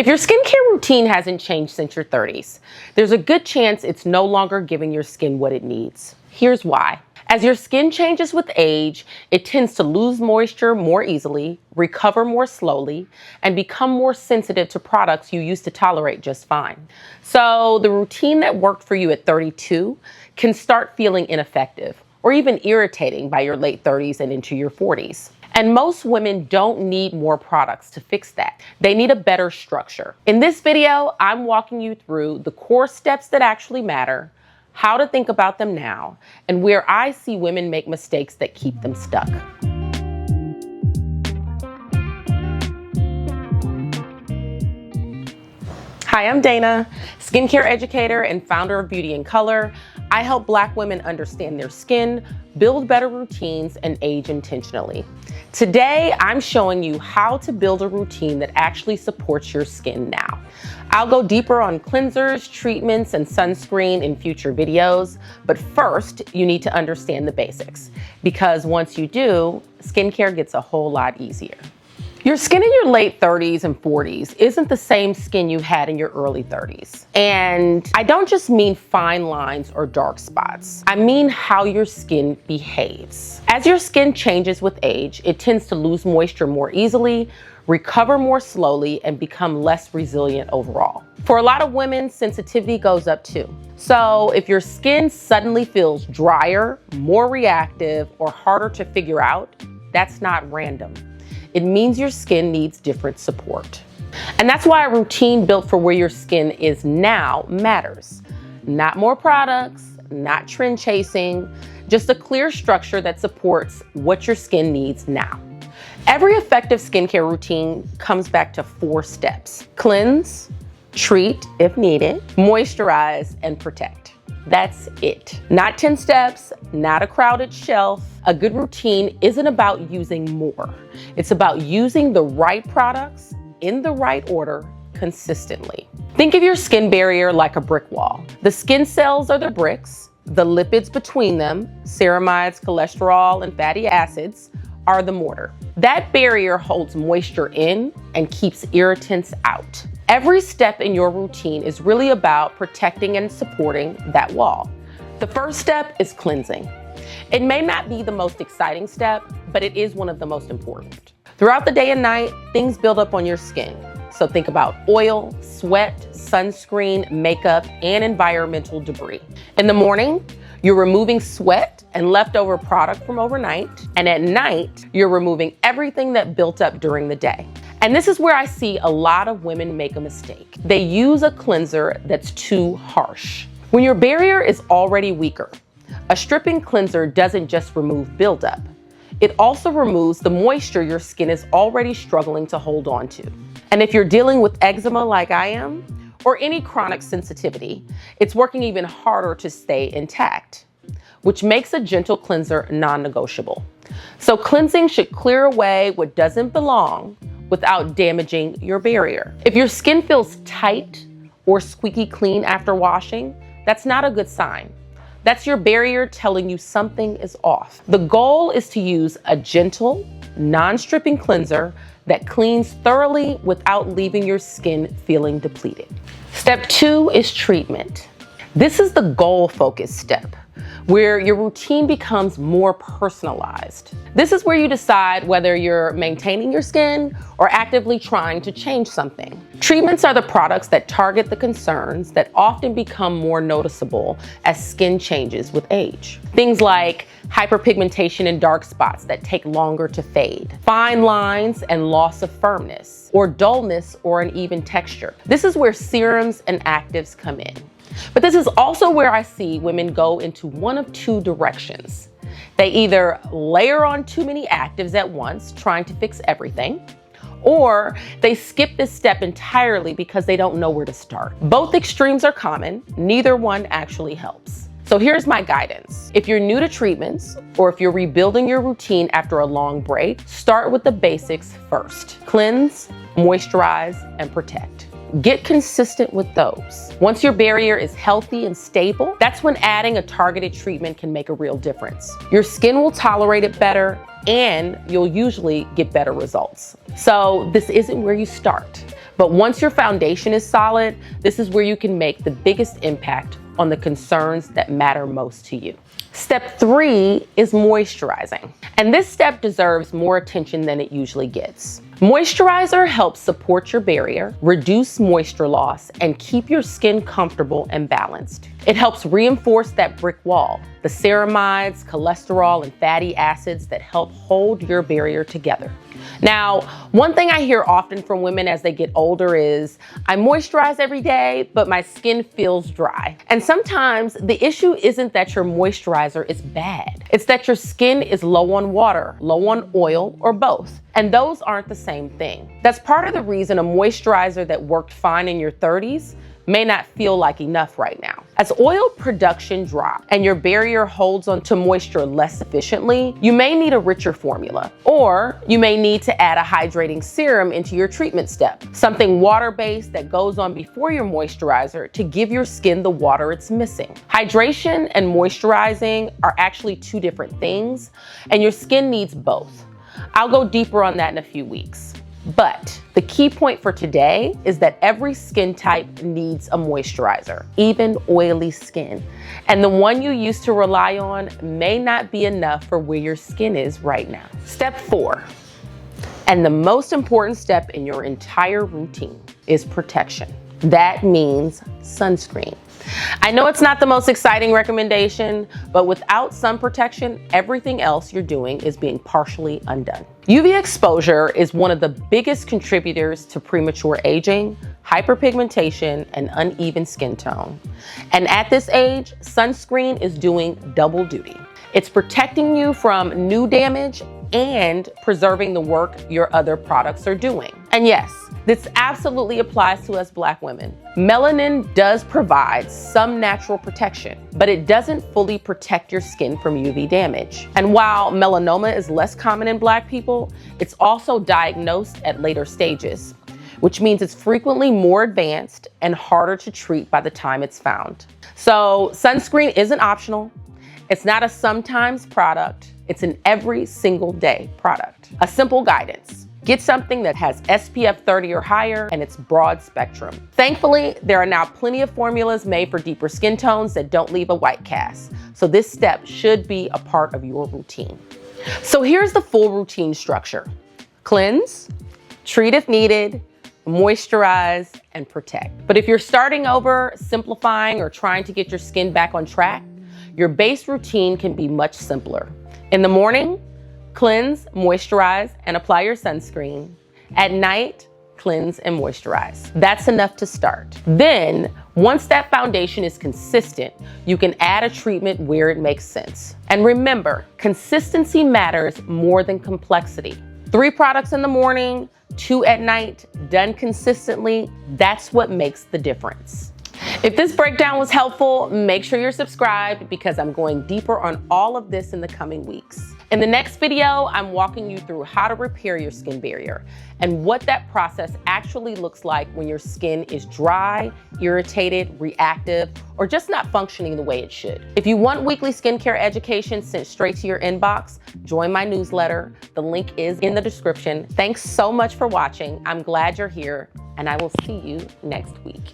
If your skincare routine hasn't changed since your 30s, there's a good chance it's no longer giving your skin what it needs. Here's why. As your skin changes with age, it tends to lose moisture more easily, recover more slowly, and become more sensitive to products you used to tolerate just fine. So the routine that worked for you at 32 can start feeling ineffective or even irritating by your late 30s and into your 40s. And most women don't need more products to fix that. They need a better structure. In this video, I'm walking you through the core steps that actually matter, how to think about them now, and where I see women make mistakes that keep them stuck. Hi, I'm Dana, skincare educator and founder of Beauty in Color. I help Black women understand their skin, build better routines, and age intentionally. Today, I'm showing you how to build a routine that actually supports your skin now. I'll go deeper on cleansers, treatments, and sunscreen in future videos, but first, you need to understand the basics, because once you do, skincare gets a whole lot easier. Your skin in your late 30s and 40s isn't the same skin you had in your early 30s. And I don't just mean fine lines or dark spots. I mean how your skin behaves. As your skin changes with age, it tends to lose moisture more easily, recover more slowly, and become less resilient overall. For a lot of women, sensitivity goes up too. So if your skin suddenly feels drier, more reactive, or harder to figure out, that's not random. It means your skin needs different support. And that's why a routine built for where your skin is now matters. Not more products, not trend chasing, just a clear structure that supports what your skin needs now. Every effective skincare routine comes back to 4 steps: cleanse, treat if needed, moisturize, and protect. That's it. Not 10 steps, not a crowded shelf. A good routine isn't about using more. It's about using the right products in the right order consistently. Think of your skin barrier like a brick wall. The skin cells are the bricks. The lipids between them, ceramides, cholesterol, and fatty acids, are the mortar. That barrier holds moisture in and keeps irritants out. Every step in your routine is really about protecting and supporting that wall. The first step is cleansing. It may not be the most exciting step, but it is one of the most important. Throughout the day and night, things build up on your skin. So think about oil, sweat, sunscreen, makeup, and environmental debris. In the morning, you're removing sweat and leftover product from overnight. And at night, you're removing everything that built up during the day. And this is where I see a lot of women make a mistake. They use a cleanser that's too harsh. When your barrier is already weaker, a stripping cleanser doesn't just remove buildup. It also removes the moisture your skin is already struggling to hold on to. And if you're dealing with eczema like I am, or any chronic sensitivity, it's working even harder to stay intact, which makes a gentle cleanser non-negotiable. So cleansing should clear away what doesn't belong without damaging your barrier. If your skin feels tight or squeaky clean after washing, that's not a good sign. That's your barrier telling you something is off. The goal is to use a gentle, non-stripping cleanser that cleans thoroughly without leaving your skin feeling depleted. Step 2 is treatment. This is the goal-focused step, where your routine becomes more personalized. This is where you decide whether you're maintaining your skin or actively trying to change something. Treatments are the products that target the concerns that often become more noticeable as skin changes with age. Things like hyperpigmentation and dark spots that take longer to fade, fine lines and loss of firmness, or dullness or uneven texture. This is where serums and actives come in. But this is also where I see women go into one of 2 directions. They either layer on too many actives at once, trying to fix everything, or they skip this step entirely because they don't know where to start. Both extremes are common. Neither one actually helps. So here's my guidance. If you're new to treatments, or if you're rebuilding your routine after a long break, start with the basics first. Cleanse, moisturize, and protect. Get consistent with those. Once your barrier is healthy and stable, that's when adding a targeted treatment can make a real difference. Your skin will tolerate it better, and you'll usually get better results. So this isn't where you start, But once your foundation is solid, this is where you can make the biggest impact on the concerns that matter most to you. Step 3 is moisturizing. And this step deserves more attention than it usually gets. Moisturizer helps support your barrier, reduce moisture loss, and keep your skin comfortable and balanced. It helps reinforce that brick wall, the ceramides, cholesterol, and fatty acids that help hold your barrier together. Now, one thing I hear often from women as they get older is, I moisturize every day, but my skin feels dry. And sometimes the issue isn't that your moisturizer is bad. It's that your skin is low on water, low on oil, or both. And those aren't the same thing. That's part of the reason a moisturizer that worked fine in your 30s may not feel like enough right now. As oil production drops and your barrier holds onto moisture less efficiently, you may need a richer formula, or you may need to add a hydrating serum into your treatment step, something water-based that goes on before your moisturizer to give your skin the water it's missing. Hydration and moisturizing are actually two different things, and your skin needs both. I'll go deeper on that in a few weeks. But the key point for today is that every skin type needs a moisturizer, even oily skin. And the one you used to rely on may not be enough for where your skin is right now. Step 4, and the most important step in your entire routine, is protection. That means sunscreen. I know it's not the most exciting recommendation, but without sun protection, everything else you're doing is being partially undone. UV exposure is one of the biggest contributors to premature aging, hyperpigmentation, and uneven skin tone. And at this age, sunscreen is doing double duty. It's protecting you from new damage and preserving the work your other products are doing. And yes, this absolutely applies to us Black women. Melanin does provide some natural protection, but it doesn't fully protect your skin from UV damage. And while melanoma is less common in Black people, it's also diagnosed at later stages, which means it's frequently more advanced and harder to treat by the time it's found. So sunscreen isn't optional. It's not a sometimes product. It's an every single day product. A simple guidance: get something that has SPF 30 or higher and it's broad spectrum. Thankfully, there are now plenty of formulas made for deeper skin tones that don't leave a white cast. So this step should be a part of your routine. So here's the full routine structure: cleanse, treat if needed, moisturize, and protect. But if you're starting over, simplifying, or trying to get your skin back on track, your base routine can be much simpler. In the morning, cleanse, moisturize, and apply your sunscreen. At night, cleanse and moisturize. That's enough to start. Then, once that foundation is consistent, you can add a treatment where it makes sense. And remember, consistency matters more than complexity. 3 products in the morning, 2 at night, done consistently, that's what makes the difference. If this breakdown was helpful, make sure you're subscribed because I'm going deeper on all of this in the coming weeks. In the next video, I'm walking you through how to repair your skin barrier and what that process actually looks like when your skin is dry, irritated, reactive, or just not functioning the way it should. If you want weekly skincare education sent straight to your inbox, join my newsletter. The link is in the description. Thanks so much for watching. I'm glad you're here, and I will see you next week.